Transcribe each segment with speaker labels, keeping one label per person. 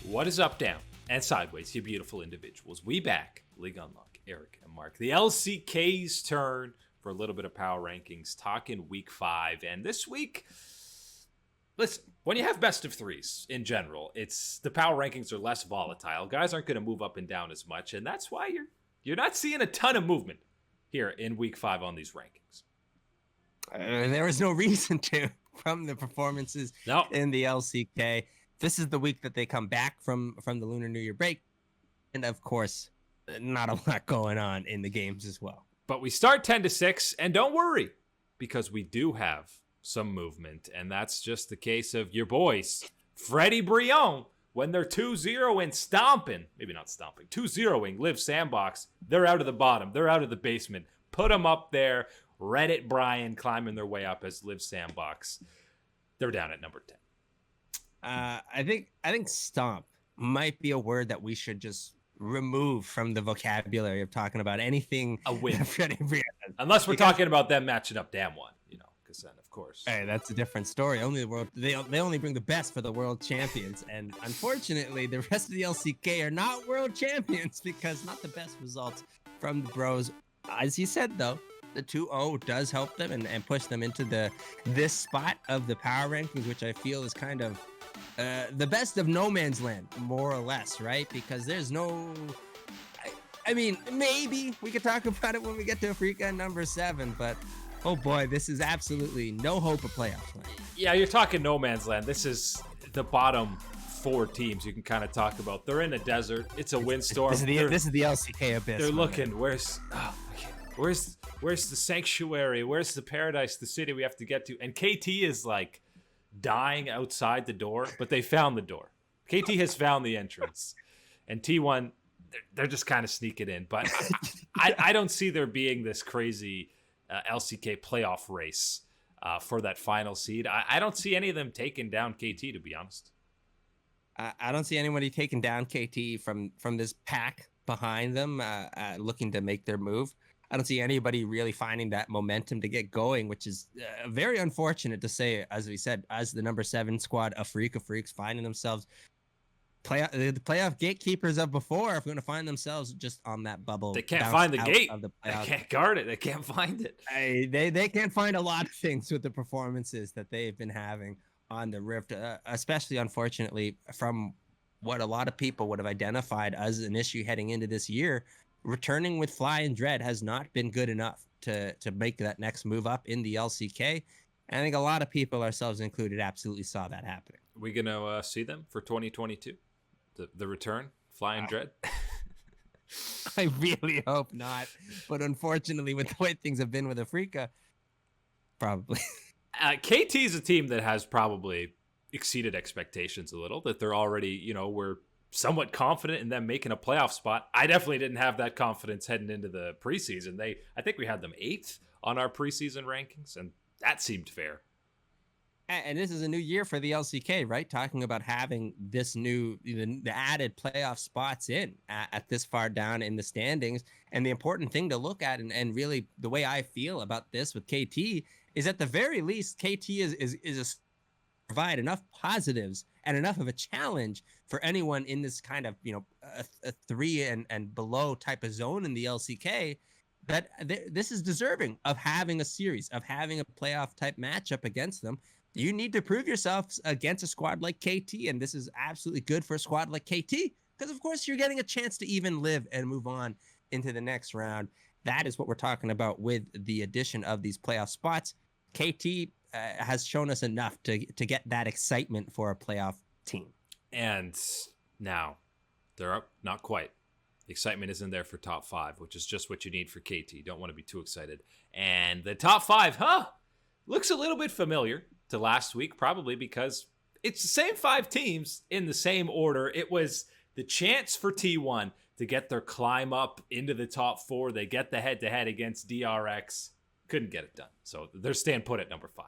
Speaker 1: What is up, down, and sideways, you beautiful individuals? We back, League Unlock, Eric and Mark. The LCK's turn for a little bit of power rankings, talking week 5. And this week, listen, when you have best of threes in general, it's the power rankings are less volatile. Guys aren't going to move up and down as much, and that's why you're not seeing a ton of movement here in week 5 on these rankings.
Speaker 2: There was no reason to from the performances in the LCK. This is the week that they come back from the Lunar New Year break. And of course, not a lot going on in the games as well.
Speaker 1: But we start 10-6, and don't worry, because we do have some movement. And that's just the case of your boys, Freddie Brion, when they're 2-0 and stomping, maybe not stomping, 2-0ing Live Sandbox. They're out of the bottom. They're out of the basement. Put them up there. Reddit Brian climbing their way up as Live Sandbox. They're down at number 10.
Speaker 2: I think stomp might be a word that we should just remove from the vocabulary of talking about anything.
Speaker 1: A win. Unless we're talking about them matching up damn one, because then, of course.
Speaker 2: Hey, that's a different story. Only the world. They only bring the best for the world champions. And unfortunately, the rest of the LCK are not world champions because not the best results from the bros. As you said, though, the 2-0 does help them and push them into this spot of the power rankings, which I feel is kind of the best of no man's land, more or less, right? Because there's no... I mean, maybe we could talk about it when we get to Africa number 7, but oh boy, this is absolutely no hope of playoffs.
Speaker 1: Yeah, you're talking no man's land. This is the bottom 4 teams you can kind of talk about. They're in a desert. It's a windstorm.
Speaker 2: This is the LCK abyss.
Speaker 1: They're looking, where's the sanctuary? Where's the paradise, the city we have to get to? And KT is like dying outside the door, but they found the door. KT has found the entrance. And T1, they're just kind of sneaking in. But I don't see there being this crazy LCK playoff race for that final seed. I don't see any of them taking down KT, to be honest.
Speaker 2: I don't see anybody taking down KT from this pack behind them looking to make their move. I don't see anybody really finding that momentum to get going, which is very unfortunate to say, as we said, as the number 7 squad, Africa Freaks finding themselves the playoff gatekeepers of before are going to find themselves just on that bubble.
Speaker 1: They can't find the gate. They can't guard it. They can't find it.
Speaker 2: They can't find a lot of things with the performances that they've been having on the Rift, especially, unfortunately, from what a lot of people would have identified as an issue heading into this year. Returning with Fly and Dread has not been good enough to make that next move up in the LCK. And I think a lot of people, ourselves included, absolutely saw that happening.
Speaker 1: We going to see them for 2022? The return? Fly and Dread?
Speaker 2: I really hope not. But unfortunately, with the way things have been with Africa, probably.
Speaker 1: KT is a team that has probably exceeded expectations a little, that they're already, we're somewhat confident in them making a playoff spot. I definitely didn't have that confidence heading into the preseason. I think we had them 8th on our preseason rankings, and that seemed fair.
Speaker 2: And this is a new year for the LCK, right? Talking about having this the added playoff spots at this far down in the standings. And the important thing to look at, and really the way I feel about this with KT, is at the very least, KT is provide enough positives and enough of a challenge for anyone in this kind of, a 3 and below type of zone in the LCK, that this is deserving of having a series, of having a playoff type matchup against them. You need to prove yourselves against a squad like KT, and this is absolutely good for a squad like KT, because of course you're getting a chance to even live and move on into the next round. That is what we're talking about with the addition of these playoff spots. KT has shown us enough to get that excitement for a playoff team.
Speaker 1: And now they're up, not quite. The excitement isn't there for top 5, which is just what you need for KT. Don't want to be too excited. And the top 5, looks a little bit familiar to last week, probably because it's the same 5 teams in the same order. It was the chance for T1 to get their climb up into the top 4. They get the head-to-head against DRX. Couldn't get it done. So they're staying put at number 5.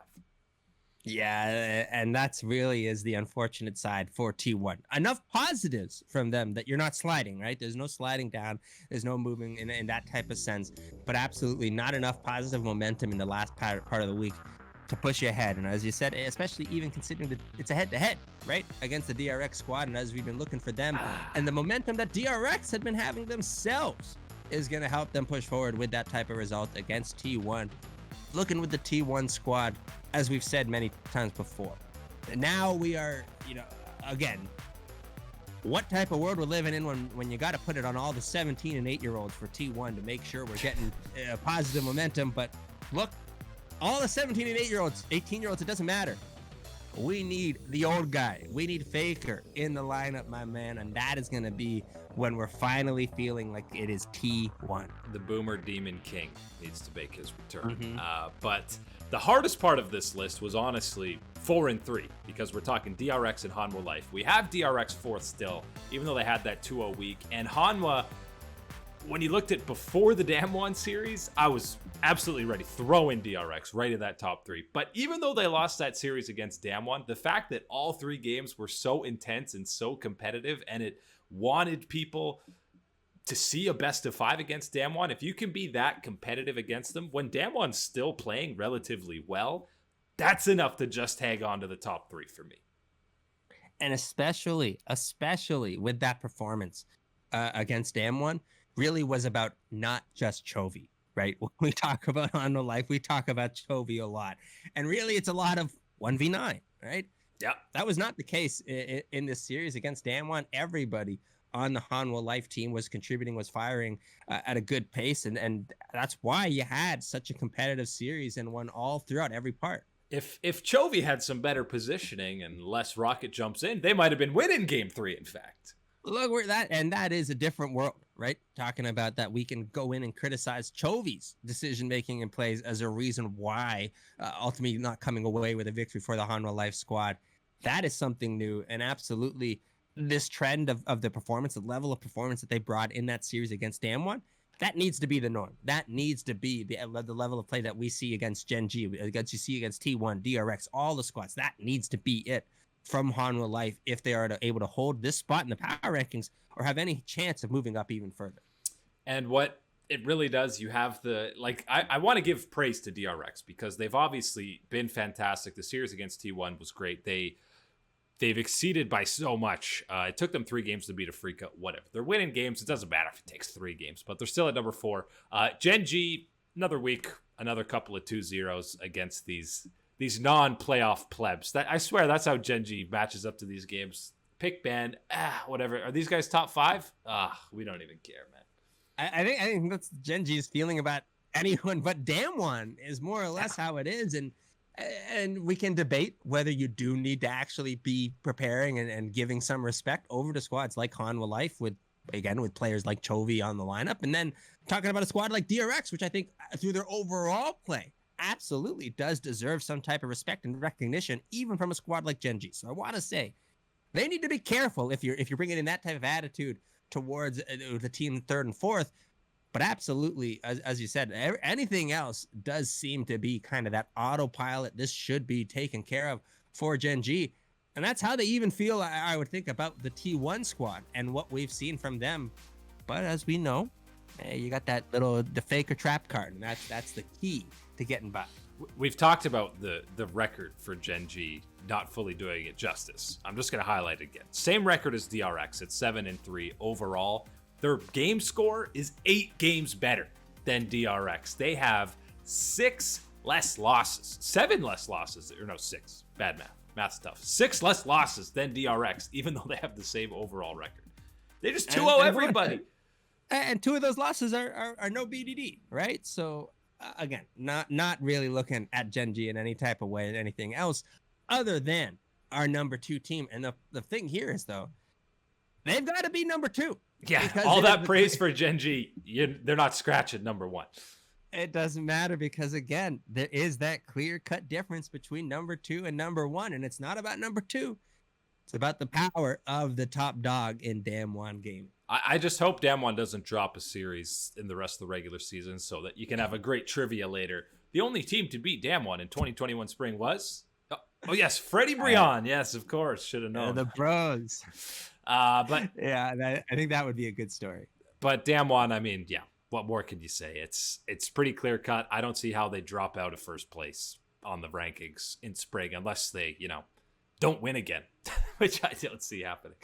Speaker 2: Yeah, and that's really is the unfortunate side for T1. Enough positives from them that you're not sliding, right? There's no sliding down. There's no moving in that type of sense. But absolutely not enough positive momentum in the last part of the week to push you ahead. And as you said, especially even considering that it's a head-to-head, right, against the DRX squad, and as we've been looking for them, and the momentum that DRX had been having themselves is going to help them push forward with that type of result against T1. Looking with the T1 squad, as we've said many times before, now we are, again, what type of world we're living in when you got to put it on all the 17 and 8-year-olds for T1 to make sure we're getting positive momentum. But look, all the 17 and 8-year-olds, 18-year-olds, it doesn't matter. We need the old guy. We need Faker in the lineup, my man. And that is going to be when we're finally feeling like it is T1.
Speaker 1: The Boomer Demon King needs to make his return. But the hardest part of this list was honestly 4 and 3, because we're talking DRX and Hanwha Life. We have DRX fourth still, even though they had that 2-0 week. And Hanwha, when you looked at before the Damwon series, I was absolutely ready. Throw in DRX right in that top 3. But even though they lost that series against Damwon, the fact that all 3 games were so intense and so competitive, and it wanted people to see a best of 5 against Damwon, if you can be that competitive against them when Damwon's still playing relatively well, that's enough to just hang on to the top 3 for me.
Speaker 2: And especially with that performance against Damwon, really was about not just Chovy, right? When we talk about Hanwha Life, we talk about Chovy a lot. And really, it's a lot of 1v9, right?
Speaker 1: Yeah.
Speaker 2: That was not the case in this series against Damwon. Everybody on the Hanwha Life team was contributing, was firing at a good pace. And that's why you had such a competitive series and won all throughout every part.
Speaker 1: If Chovy had some better positioning and less rocket jumps in, they might have been winning game 3, in fact.
Speaker 2: Look where that is a different world, right? Talking about that, we can go in and criticize Chovy's decision-making and plays as a reason why ultimately not coming away with a victory for the Hanwha Life squad. That is something new, and absolutely this trend of the performance, the level of performance that they brought in that series against Damwon, that needs to be the norm. That needs to be the level of play that we see against Gen G, against you see against T1, DRX, all the squads. That needs to be it from Hanwha Life if they are able to hold this spot in the power rankings or have any chance of moving up even further.
Speaker 1: And what it really does, you have I want to give praise to DRX because they've obviously been fantastic. The series against T1 was great. They've exceeded by so much. It took them 3 games to beat a freak out. Whatever. They're winning games. It doesn't matter if it takes 3 games, but they're still at number 4. Gen G, another week, another couple of 2-0s against these non-playoff plebs. That I swear that's how Gen G matches up to these games. Pick ban, whatever. Are these guys top 5? We don't even care, man.
Speaker 2: I think that's Gen G's feeling about anyone but Damwon is more or less how it is. And we can debate whether you do need to actually be preparing and giving some respect over to squads like Hanwha Life with players like Chovy on the lineup. And then talking about a squad like DRX, which I think through their overall play absolutely does deserve some type of respect and recognition, even from a squad like Gen G. So I want to say they need to be careful if you're bringing in that type of attitude towards the team 3rd and 4th. But absolutely, as you said, anything else does seem to be kind of that autopilot. This should be taken care of for Gen G. And that's how they even feel, I would think, about the T1 squad and what we've seen from them. But as we know, you got the Faker trap card, and that's the key to getting by.
Speaker 1: We've talked about the record for Gen G not fully doing it justice. I'm just going to highlight it again. Same record as DRX at 7 and 3 overall. Their game score is 8 games better than DRX. They have 6 less losses, 7 less losses, or no, 6. Bad math. Math's tough. 6 less losses than DRX, even though they have the same overall record. They just 2-0 everybody.
Speaker 2: And 2 of those losses are no BDD, right? So again, not really looking at Gen G in any type of way, anything else other than our number 2 team. And the thing here is, though, they've got to be number 2.
Speaker 1: Yeah, all that praise for Gen G, they're not scratching number 1.
Speaker 2: It doesn't matter because, again, there is that clear-cut difference between number 2 and number 1, and it's not about number 2. It's about the power of the top dog in Damwon gaming.
Speaker 1: I just hope Damwon doesn't drop a series in the rest of the regular season so that you can have a great trivia later. The only team to beat Damwon in 2021 spring was... Oh yes, Freddie Brion. Yes, of course. Should have known.
Speaker 2: The Bros.
Speaker 1: But
Speaker 2: yeah, I think that would be a good story.
Speaker 1: But Damwon, I mean, yeah, what more can you say? It's pretty clear cut. I don't see how they drop out of first place on the rankings in spring unless they, don't win again, which I don't see happening.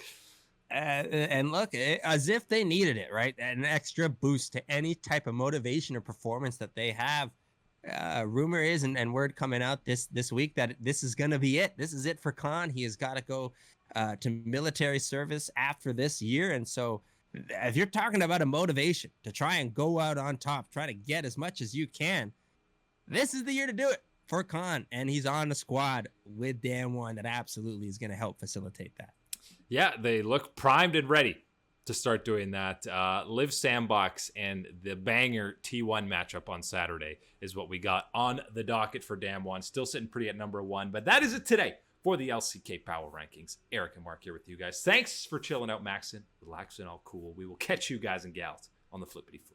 Speaker 2: And look, as if they needed it, right? An extra boost to any type of motivation or performance that they have. Rumor is, and word coming out this week, that this is going to be it. This is it for Khan. He has got to go to military service after this year. And so if you're talking about a motivation to try and go out on top, try to get as much as you can, this is the year to do it for Khan. And he's on the squad with Dan One that absolutely is going to help facilitate that.
Speaker 1: Yeah, they look primed and ready to start doing that. Live Sandbox and the banger T1 matchup on Saturday is what we got on the docket for Dam 1. Still sitting pretty at number 1, but that is it today for the LCK Power Rankings. Eric and Mark here with you guys. Thanks for chilling out, maxing, relaxing, all cool. We will catch you guys and gals on the flippity flip.